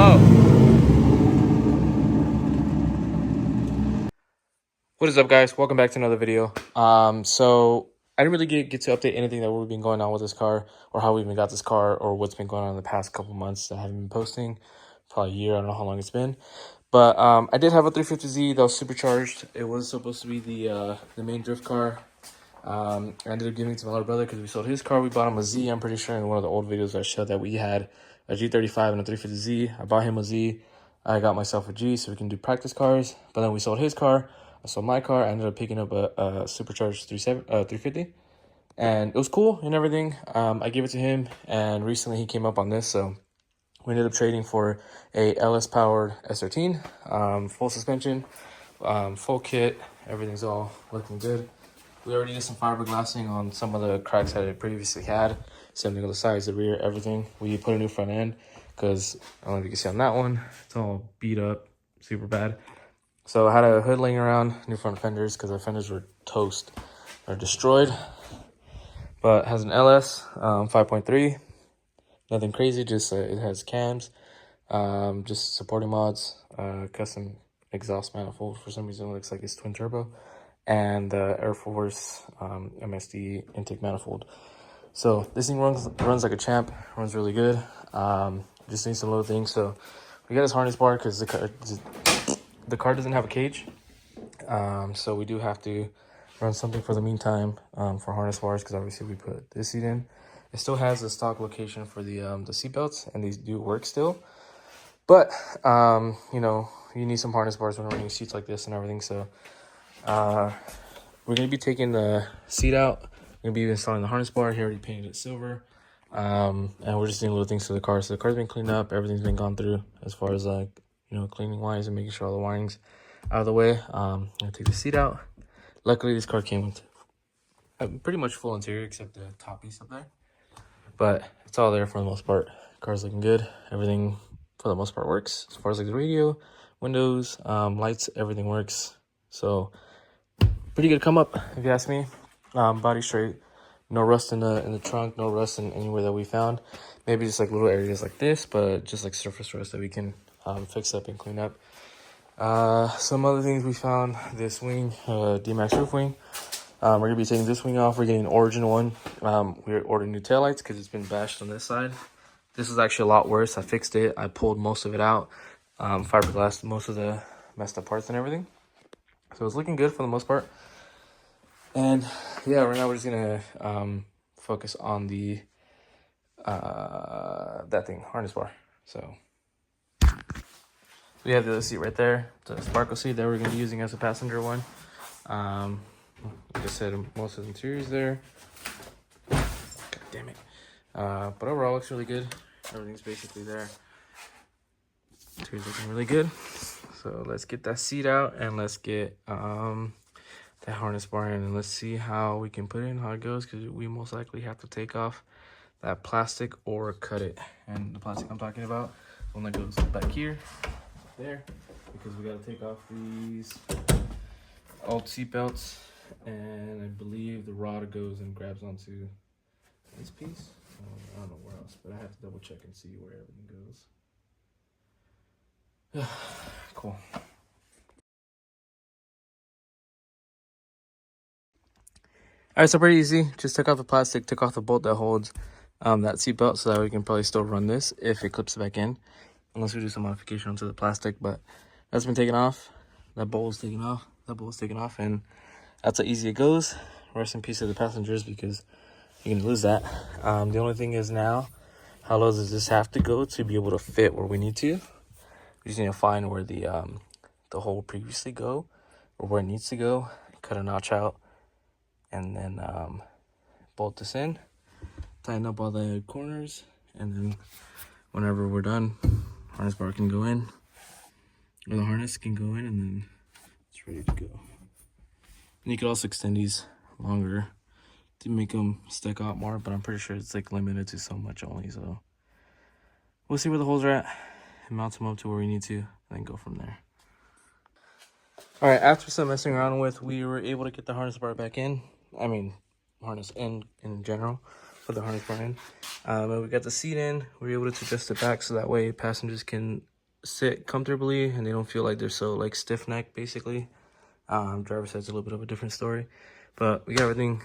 slow. What is up, guys? Welcome back to another video. So I didn't really get to update anything that we've been going on with this car, or how we even got this car, or what's been going on in the past couple months that I haven't been posting. Probably a year. I don't know how long it's been. But I did have a 350Z that was supercharged. It was supposed to be the main drift car. I ended up giving it to my little brother because we sold his car. We bought him a Z. I'm pretty sure in one of the old videos I showed that we had a G35 and a 350Z. I bought him a Z. I got myself a G so we can do practice cars. But then we sold his car. I sold my car. I ended up picking up a supercharged 350. And it was cool and everything. I gave it to him. And recently he came up on this. So we ended up trading for a LS powered S13. Full suspension, full kit. Everything's all looking good. We already did some fiberglassing on some of the cracks that it previously had. Same thing on the sides, the rear, everything. We put a new front end because I don't know if you can see on that one. It's all beat up, super bad. So I had a hood laying around, new front fenders because the fenders were toast or destroyed. But it has an LS 5.3. Nothing crazy, just it has cams, just supporting mods, custom exhaust manifold. For some reason it looks like it's twin turbo. And the Air Force MSD intake manifold. So this thing runs like a champ, runs really good. Just needs some little things. So we got this harness bar because the car doesn't have a cage. So we do have to run something for the meantime for harness bars, because obviously we put this seat in. It still has the stock location for the seat belts, and these do work still. But you know, you need some harness bars when running seats like this and everything. So we're gonna be taking the seat out. We're gonna be installing the harness bar. He already painted it silver. And we're just doing little things to the car. So the car's been cleaned up, everything's been gone through as far as like, you know, cleaning wise and making sure all the wiring's out of the way. I'm gonna take the seat out. Luckily this car came with pretty much full interior except the top piece up there. But it's all there for the most part. Car's looking good. Everything for the most part works. As far as like the radio, windows, lights, everything works. So pretty good come up, if you ask me. Body straight, no rust in the trunk, no rust in anywhere that we found. Maybe just like little areas like this, but just like surface rust that we can fix up and clean up. Some other things we found: this wing, D-Max roof wing. We're gonna be taking this wing off. We're getting an origin one. We're ordering new taillights because it's been bashed on this side. This is actually a lot worse. I fixed it. I pulled most of it out, fiberglass most of the messed up parts and everything. So it's looking good for the most part. And yeah, right now we're just gonna focus on the that thing, harness bar. So we have the other seat right there, the sparkle seat that we're gonna be using as a passenger one. Like I said, most of the interior's there. God damn it. But overall looks really good. Everything's basically there. Interior's looking really good. So let's get that seat out and let's get that harness bar in, and let's see how we can put it in, how it goes, because we most likely have to take off that plastic or cut it. And the plastic I'm talking about, one that goes back here, there, because we got to take off these old seat belts, and I believe the rod goes and grabs onto this piece. I don't know where else, but I have to double check and see where everything goes. Cool. All right, so pretty easy. Just took off the plastic, took off the bolt that holds that seat belt, so that we can probably still run this if it clips back in, unless we do some modification onto the plastic. But that's been taken off. That bolt is taken off. That bolt is taken off, and that's how easy it goes. Rest in peace to the passengers, because you're gonna lose that. The only thing is now, how low does this have to go to be able to fit where we need to? We just need to find where the hole previously go, or where it needs to go. Cut a notch out, and then bolt this in, tighten up all the corners, and then whenever we're done, harness bar can go in, or the harness can go in, and then it's ready to go. And you could also extend these longer to make them stick out more, but I'm pretty sure it's like limited to so much only. So we'll see where the holes are at and mount them up to where we need to, and then go from there. All right, after some messing around with, we were able to get the harness bar back in. I mean, harness in general, put the harness bar in. And we got the seat in. We were able to adjust it back so that way passengers can sit comfortably and they don't feel like they're so like stiff neck basically. Driver's side's a little bit of a different story, but we got everything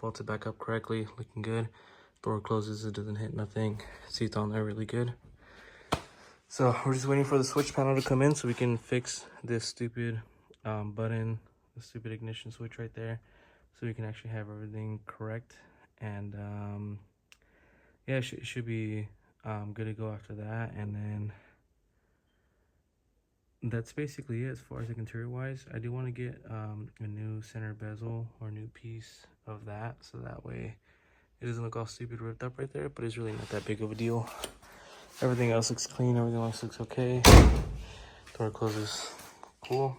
bolted back up correctly, looking good. Door closes, it doesn't hit nothing. Seats on there really good. So we're just waiting for the switch panel to come in so we can fix this stupid button, the stupid ignition switch right there, so we can actually have everything correct. And yeah, it should be good to go after that. And then that's basically it as far as like interior wise. I do want to get a new center bezel or new piece of that, so that way it doesn't look all stupid ripped up right there, but it's really not that big of a deal. Everything else looks clean, everything else looks okay. Door closes cool.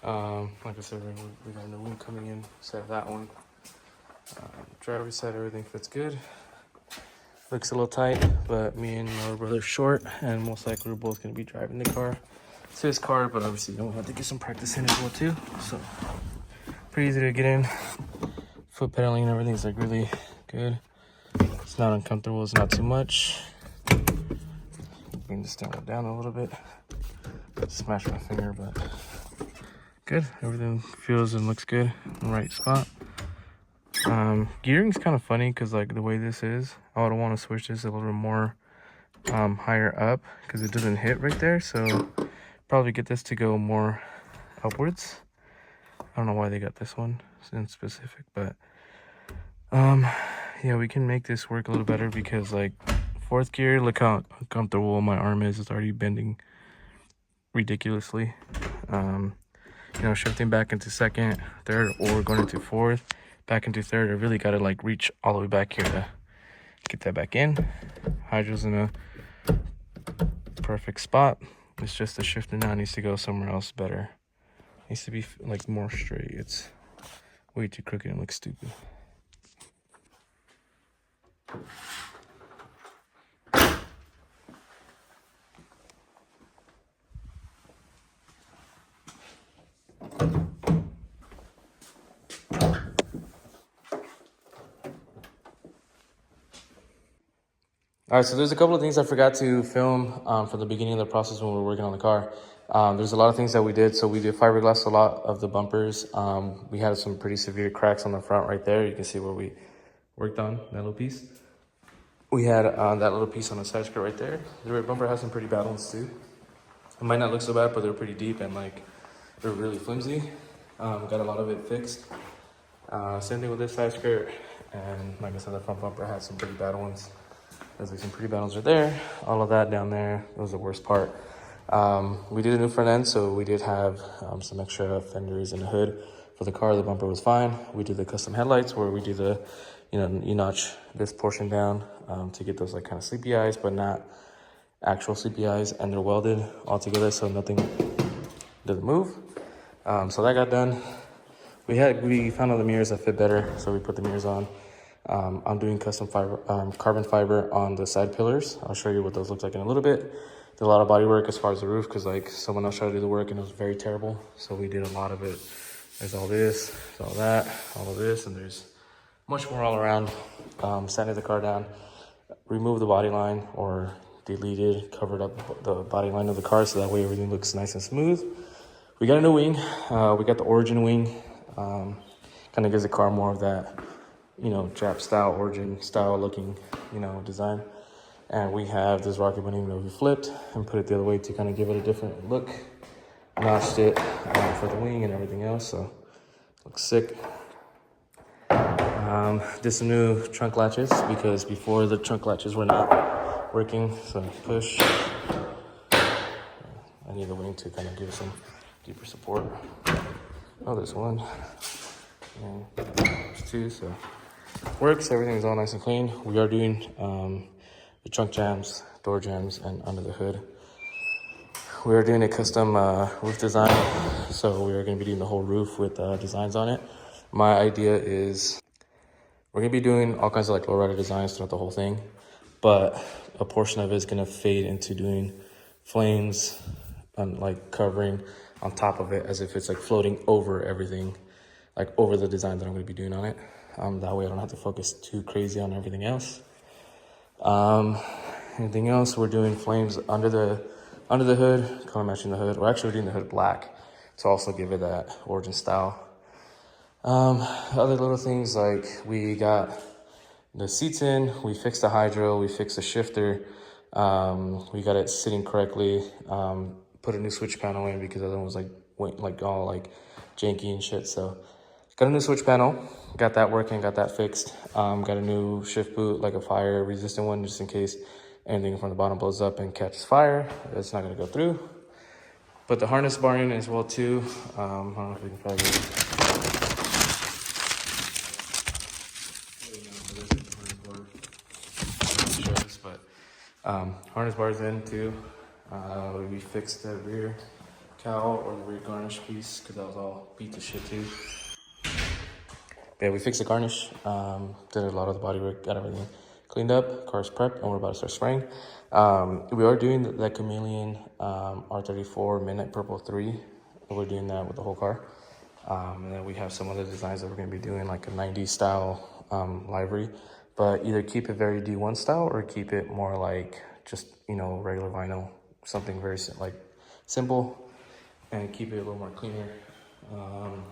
Like I said, we got a new wing coming in instead of that one. Driver's side, everything fits good. Looks a little tight, but me and my brother are short, and most likely we're both going to be driving the car. It's his car, but obviously we have to get some practice in as well too. So pretty easy to get in. Foot pedaling and everything's like really good. It's not uncomfortable, it's not too much. Bring the steering wheel down a little bit. Smash my finger, but good. Everything feels and looks good in the right spot. Gearing's kind of funny because like the way this is, I would want to switch this a little bit more higher up because it doesn't hit right there. So probably get this to go more upwards. I don't know why they got this one in specific, but yeah, we can make this work a little better because like fourth gear, look how uncomfortable my arm is. It's already bending ridiculously. You know, shifting back into second, third, or going into fourth, back into third, I really got to like reach all the way back here to get that back in. Hydro's in a perfect spot. It's just the shifter now needs to go somewhere else better. It needs to be like more straight. It's way too crooked and looks stupid. All right, so there's a couple of things I forgot to film from the beginning of the process when we were working on the car. There's a lot of things that we did. So we did fiberglass a lot of the bumpers. We had some pretty severe cracks on the front right there. You can see where we worked on that little piece. We had that little piece on the side skirt right there. The rear bumper has some pretty bad ones too. It might not look so bad, but they're pretty deep and like they're really flimsy. Got a lot of it fixed. Same thing with this side skirt. And like I said, the front bumper had some pretty bad ones. There's like some pretty bad ones right there. All of that down there, that was the worst part. We did a new front end, so we did have some extra fenders and a hood for the car. The bumper was fine. We did the custom headlights where we do the, you notch this portion down to get those like kind of sleepy eyes, but not actual sleepy eyes, and they're welded all together so nothing doesn't move. So that got done. We found all the mirrors that fit better, so we put the mirrors on. I'm doing custom fiber, carbon fiber on the side pillars. I'll show you what those look like in a little bit. Did a lot of body work as far as the roof because like someone else tried to do the work and it was very terrible. So we did a lot of it. There's all this, there's all that, all of this, and there's much more all around. Sanded the car down, removed the body line or deleted, covered up the body line of the car so that way everything looks nice and smooth. We got a new wing. We got the Origin wing. Kind of gives the car more of that, Jap style, Origin style looking, design. And we have this rocket bunny that we flipped and put it the other way to kind of give it a different look. Notched it for the wing and everything else, so looks sick. Did some new trunk latches because before the trunk latches were not working, so push. I need the wing to kind of give some deeper support. Oh, there's one. And there's two, so works. Everything's all nice and clean. We are doing the trunk jams, door jams, and under the hood. We are doing a custom roof design, so we are going to be doing the whole roof with designs on it. My idea is we're going to be doing all kinds of like lowrider designs throughout the whole thing, but a portion of it is going to fade into doing flames and like covering on top of it as if it's like floating over everything, like over the design that I'm going to be doing on it. That way I don't have to focus too crazy on everything else. Anything else? We're doing flames under the hood, color matching the hood. We're actually doing the hood black to also give it that origin style. Other little things like we got the seats in, we fixed the hydro, we fixed the shifter, we got it sitting correctly, put a new switch panel in because the other one was like all like janky and shit. So got a new switch panel, got that working, got that fixed. Got a new shift boot, like a fire resistant one, just in case anything from the bottom blows up and catches fire. It's not gonna go through. But the harness bar in as well too. I don't know if we can probably get it. Harness bars in too. We fixed the rear cowl or the rear garnish piece because that was all beat to shit too. But yeah, we fixed the garnish, did a lot of the body work, got everything cleaned up, car's prepped, and we're about to start spraying. We are doing that Chameleon R34 Midnight Purple 3. We're doing that with the whole car. And then we have some other designs that we're going to be doing, like a 90s style livery. But either keep it very D1 style or keep it more like just, you know, regular vinyl, something very like simple, and keep it a little more cleaner.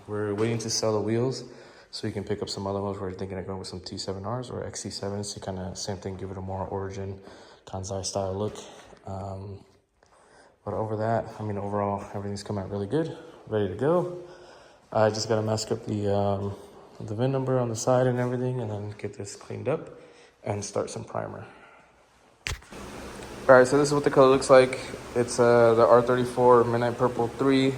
We're waiting to sell the wheels so you can pick up some other ones. We're thinking of going with some T7Rs or XC7s to kind of same thing, give it a more origin Kansai style look. But over that, I mean, overall, everything's come out really good, ready to go. I just got to mask up the VIN number on the side and everything, and then get this cleaned up and start some primer. All right, so this is what the color looks like. It's the R34 Midnight Purple 3. You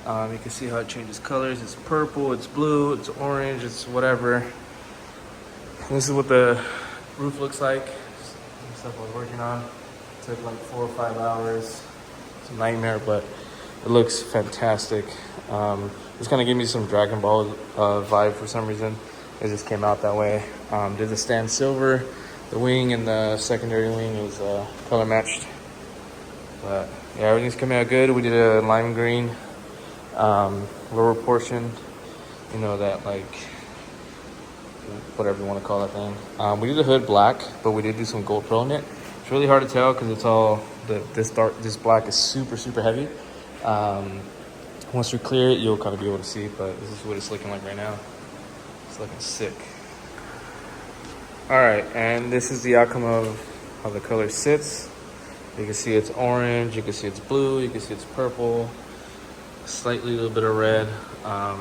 can see how it changes colors. It's purple, it's blue, it's orange, it's whatever. And this is what the roof looks like. Some stuff I was working on. It took like 4 or 5 hours. It's a nightmare, but it looks fantastic. It's kind of gave me some Dragon Ball vibe for some reason. It just came out that way. Did the stand silver. The wing and the secondary wing is color matched. But yeah, everything's coming out good. We did a lime green lower portion. You know, that like, whatever you want to call that thing. We did the hood black, but we did do some gold pearl in it. It's really hard to tell because it's all, this black is super, super heavy. Once we clear it, you'll kind of be able to see, but this is what it's looking like right now. It's looking sick. All right, and this is the outcome of how the color sits. You can see it's orange, you can see it's blue, you can see it's purple, slightly a little bit of red.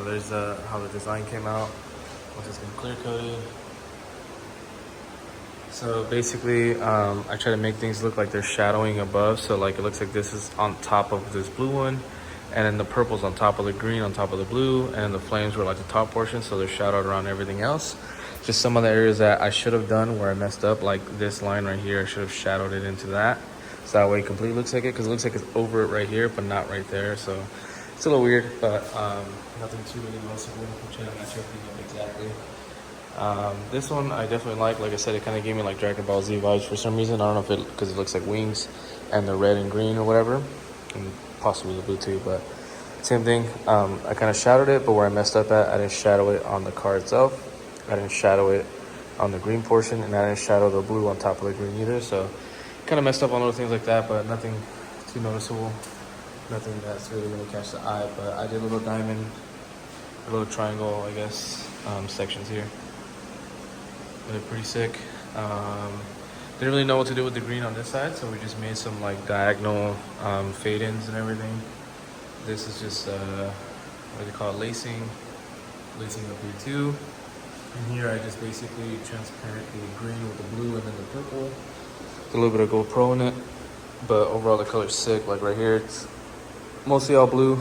There's how the design came out, which has been clear coated. So basically, I try to make things look like they're shadowing above. So like it looks like this is on top of this blue one, and then the purple's on top of the green, on top of the blue, and the flames were like the top portion, so they're shadowed around everything else. Just some of the areas that I should have done where I messed up, like this line right here, I should have shadowed it into that. So that way it completely looks like it, because it looks like it's over it right here, but not right there. So it's a little weird, but nothing too really noticeable. I'm trying to match everything up exactly. This one I definitely like I said, it kind of gave me like Dragon Ball Z vibes for some reason. I don't know if it, because it looks like wings and the red and green or whatever, and possibly the blue too, but same thing. I kind of shadowed it, but where I messed up at, I didn't shadow it on the car itself. I didn't shadow it on the green portion, and I didn't shadow the blue on top of the green either. So kind of messed up on little things like that, but nothing too noticeable. Nothing that's really going to catch the eye, but I did a little diamond, a little triangle, I guess, sections here. They're pretty sick. Didn't really know what to do with the green on this side, so we just made some like diagonal fade-ins and everything. This is just, what do they call it, lacing up here too. And here I just basically transparent the green with the blue and then the purple. There's a little bit of gold pro in it, but overall the color's sick. Like right here, it's mostly all blue,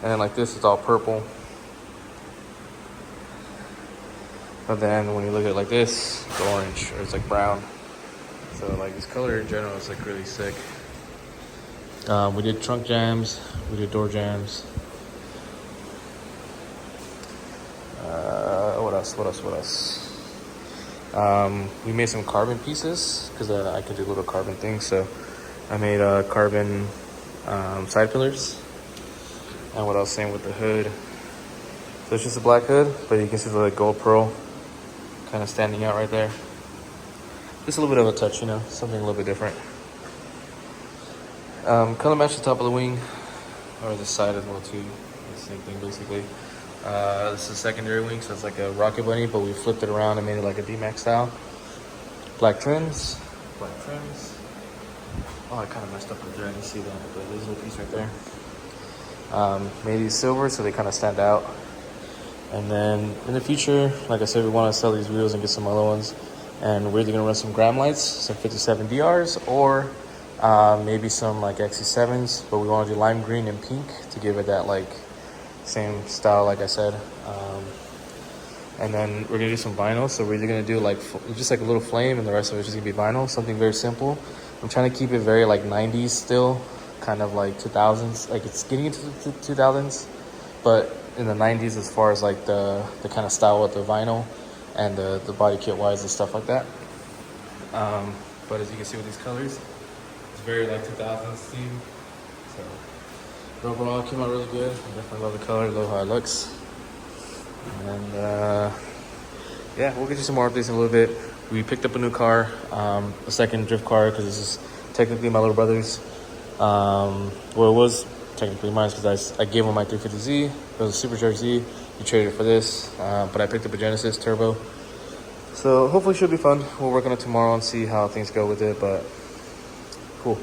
and like this, it's all purple. But then when you look at it like this, it's orange, or it's like brown. So like this color in general is like really sick. We did trunk jams, we did door jams. What else? We made some carbon pieces because I could do little carbon things. So I made carbon side pillars. And what else? Same with the hood. So it's just a black hood, but you can see the like, gold pearl kind of standing out right there. just a little bit of a touch, you know, something a little bit different. Color match the top of the wing, or the side as well too. The same thing basically. This is secondary wing, so it's like a Rocket Bunny, but we flipped it around and made it like a D-Max style. Black trims. Oh, I kind of messed up on there. I didn't see that, but there's a little piece right there. Made these silver so they kind of stand out. And then in the future, like I said, we want to sell these wheels and get some other ones. And we're either going to run some Gram lights, some 57 DRs, or maybe some like XC7s. But we want to do lime green and pink to give it that like same style, like I said. And then we're going to do some vinyl. So we're either going to do like just like a little flame, and the rest of it's just going to be vinyl. Something very simple. I'm trying to keep it very like 90s still, kind of like 2000s. Like it's getting into the 2000s, but in the 90s as far as like the kind of style with the vinyl and the body kit wise and stuff like that. But as you can see with these colors, it's very like 2000s theme. So overall, it came out really good. I definitely love the color, love how it looks. And yeah, we'll get you some more updates in a little bit. We picked up a new car, a second drift car, because this is technically my little brother's. Well, it was technically mine because I gave him my 350Z. It was a Supercharged Z. He traded it for this, but I picked up a Genesis Turbo. So hopefully it should be fun. We'll work on it tomorrow and see how things go with it, but cool.